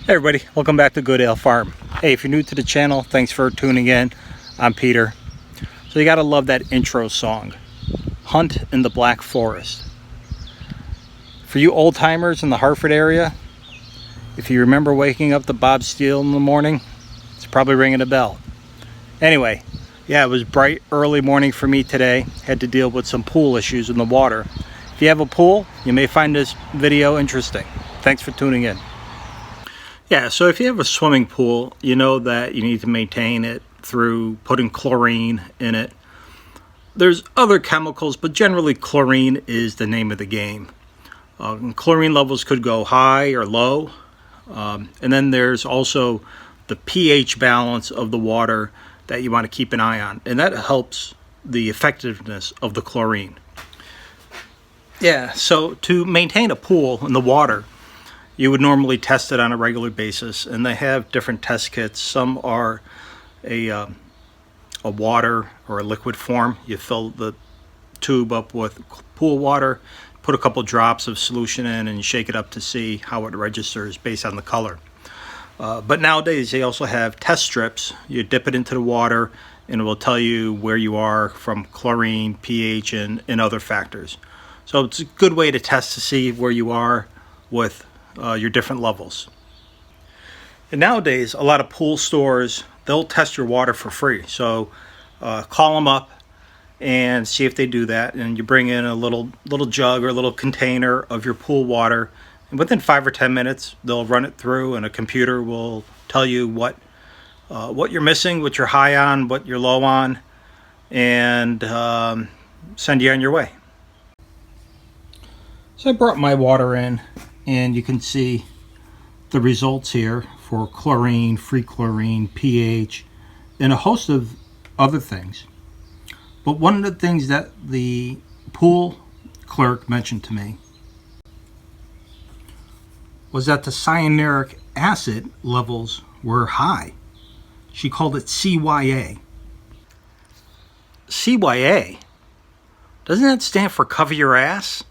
Hey everybody, welcome back to Goodale Farm. Hey, if you're new to the channel, thanks for tuning in. I'm Peter. So you gotta love that intro song, Hunt in the Black Forest. For you old timers in the Hartford area, if you remember waking up to Bob Steele in the morning, it's probably ringing a bell. Anyway, yeah, it was bright early morning for me today. Had to deal with some pool issues in the water. If you have a pool, you may find this video interesting. Thanks for tuning in. Yeah, so if you have a swimming pool, you know that you need to maintain it through putting chlorine in it. There's other chemicals, but generally chlorine is the name of the game. Chlorine levels could go high or low. And then there's also the pH balance of the water that you want to keep an eye on. And that helps the effectiveness of the chlorine. Yeah, so to maintain a pool in the water, you would normally test it on a regular basis, and they have different test kits. Some are a water or a liquid form. You fill the tube up with pool water, put a couple drops of solution in, and you shake it up to see how it registers based on the color. But nowadays they also have test strips. You dip it into the water, and it will tell you where you are from chlorine, pH, and other factors. So it's a good way to test to see where you are with your different levels. And nowadays a lot of pool stores, they'll test your water for free. So call them up and see if they do that, and you bring in a little jug or a little container of your pool water, and within 5 or 10 minutes they'll run it through, and a computer will tell you what you're missing, what you're high on, what you're low on, and send you on your way. So I brought my water in, and you can see the results here for chlorine, free chlorine, pH, and a host of other things. But one of the things that the pool clerk mentioned to me was that the cyanuric acid levels were high. She called it CYA. CYA? Doesn't that stand for cover your ass?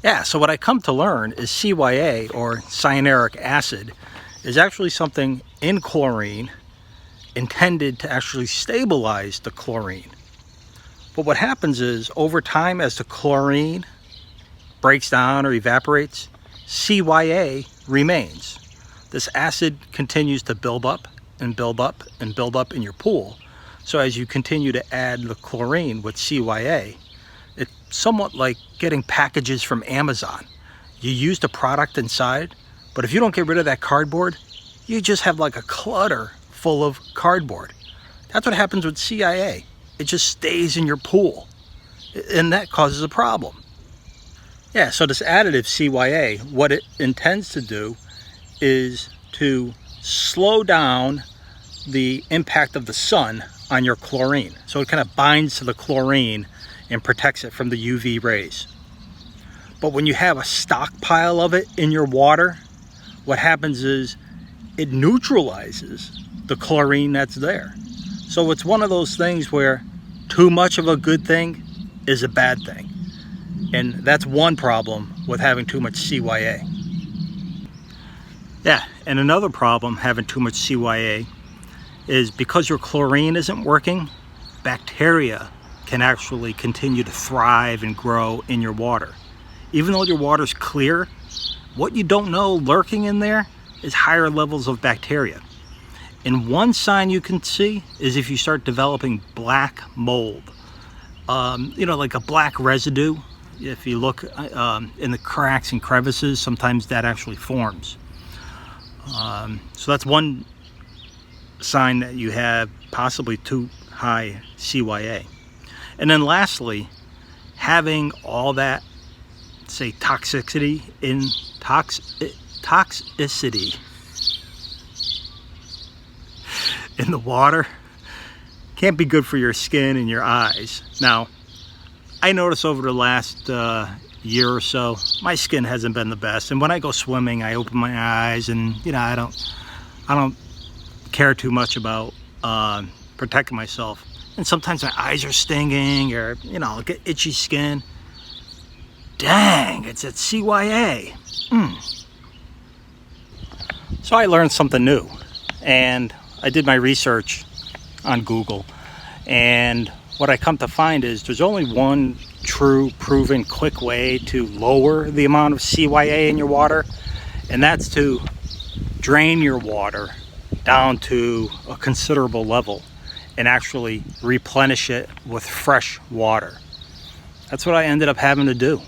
Yeah, so what I come to learn is CYA, or cyanuric acid, is actually something in chlorine intended to actually stabilize the chlorine. But what happens is, over time, as the chlorine breaks down or evaporates, CYA remains. This acid continues to build up and build up and build up in your pool. So as you continue to add the chlorine with CYA, it's somewhat like getting packages from Amazon. You use the product inside, but if you don't get rid of that cardboard, you just have like a clutter full of cardboard. That's what happens with CYA. It just stays in your pool, and that causes a problem. Yeah, so this additive CYA, what it intends to do is to slow down the impact of the sun on your chlorine. So it kind of binds to the chlorine and protects it from the UV rays. But when you have a stockpile of it in your water, what happens is it neutralizes the chlorine that's there. So it's one of those things where too much of a good thing is a bad thing. And that's one problem with having too much CYA. Yeah, and another problem having too much CYA is because your chlorine isn't working, bacteria can actually continue to thrive and grow in your water. Even though your water's clear, what you don't know lurking in there is higher levels of bacteria. And one sign you can see is if you start developing black mold. Like a black residue. If you look in the cracks and crevices, sometimes that actually forms. So that's one sign that you have possibly too high CYA. And then lastly, having all that, say, toxicity in the water can't be good for your skin and your eyes. Now, I noticed over the last year or so, my skin hasn't been the best. And when I go swimming, I open my eyes, and you know, I don't care too much about protecting myself. And sometimes my eyes are stinging, or you know, get itchy skin. Dang, it's at CYA. So I learned something new, and I did my research on Google, and what I come to find is there's only one true, proven, quick way to lower the amount of CYA in your water, and that's to drain your water down to a considerable level and actually replenish it with fresh water. That's what I ended up having to do.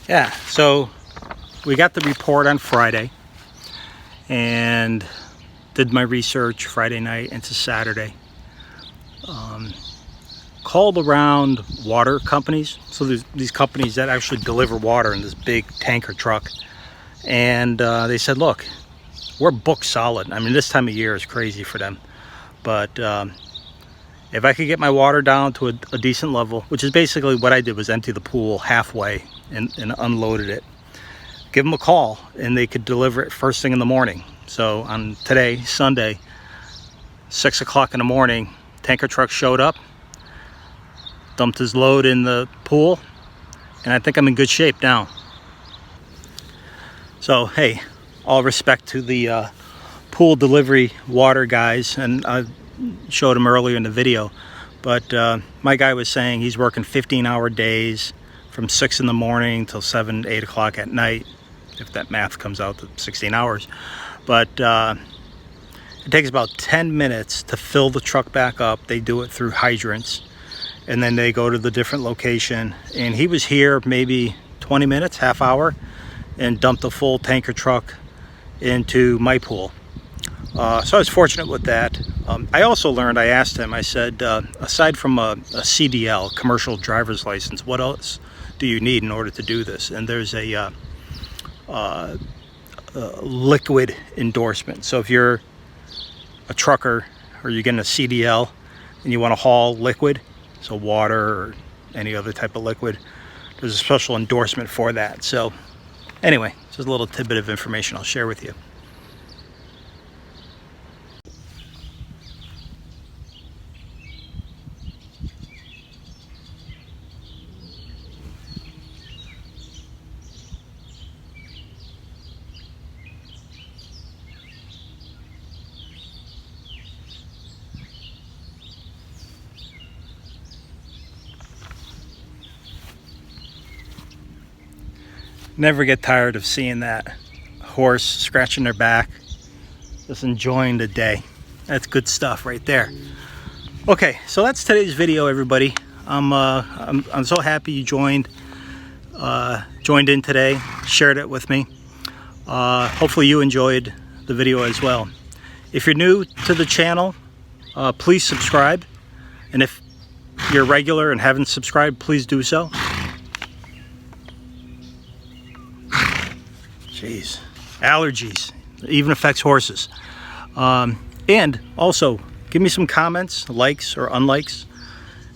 Yeah, so we got the report on Friday and did my research Friday night into Saturday. Called around water companies. So there's these companies that actually deliver water in this big tanker truck. And they said, look, we're booked solid. I mean, this time of year is crazy for them. But if I could get my water down to a decent level, which is basically what I did, was empty the pool halfway and unloaded it. Give them a call and they could deliver it first thing in the morning. So on today, Sunday, 6 o'clock in the morning, tanker truck showed up, dumped his load in the pool, and I think I'm in good shape now. So hey, all respect to the pool delivery water guys, and I showed him earlier in the video, but my guy was saying he's working 15-hour days from 6 in the morning till 7, 8 o'clock at night, if that math comes out to 16 hours. But it takes about 10 minutes to fill the truck back up. They do it through hydrants, and then they go to the different location. And he was here maybe 20 minutes, half hour, and dumped a full tanker truck into my pool. So I was fortunate with that. I also learned, I asked him, I said, aside from a CDL, commercial driver's license, what else do you need in order to do this? And there's a liquid endorsement. So if you're a trucker or you're getting a CDL and you want to haul liquid, so water or any other type of liquid, there's a special endorsement for that. So anyway, just a little tidbit of information I'll share with you. Never get tired of seeing that horse scratching their back, just enjoying the day. That's good stuff right there. Okay, so that's today's video, everybody. I'm so happy you joined in today, shared it with me. Hopefully you enjoyed the video as well. If you're new to the channel, please subscribe, and if you're regular and haven't subscribed, please do so. Jeez, allergies, it even affects horses. And also, give me some comments, likes or unlikes.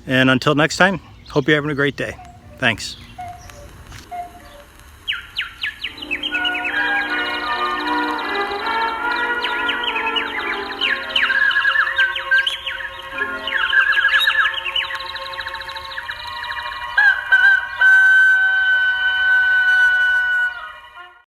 And until next time, hope you're having a great day. Thanks.